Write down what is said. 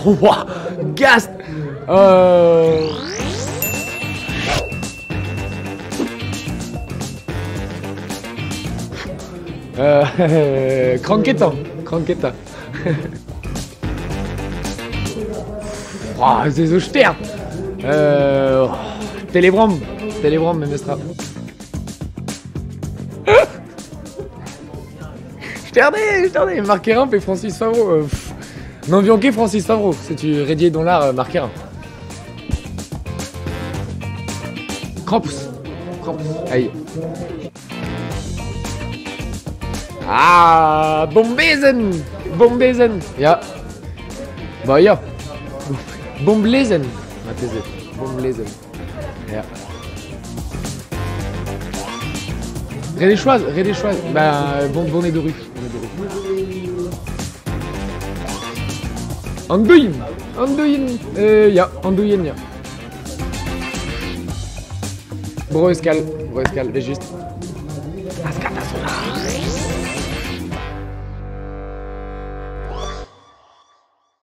Ouah, Gast. Cranqueta. Cranqueta. Oh, c'est so sterben. Telebrom. Telebrom, Memestra. Sterné, Marquerin et Francis Favreau. Non, Bianchi, Francis Favreau. C'est tu Rédier dans l'art, Marquerin. Krampus. Krampus. Aïe. Ah, Bombesen. Bombesen. Ja. Bah, ja. Bomblezen. Bomblezen. Ja. Redéchoise. Bah, bonnet de rue. Anduin. Ja, Anduin, ja. Broescal, juste. Ascata Solar.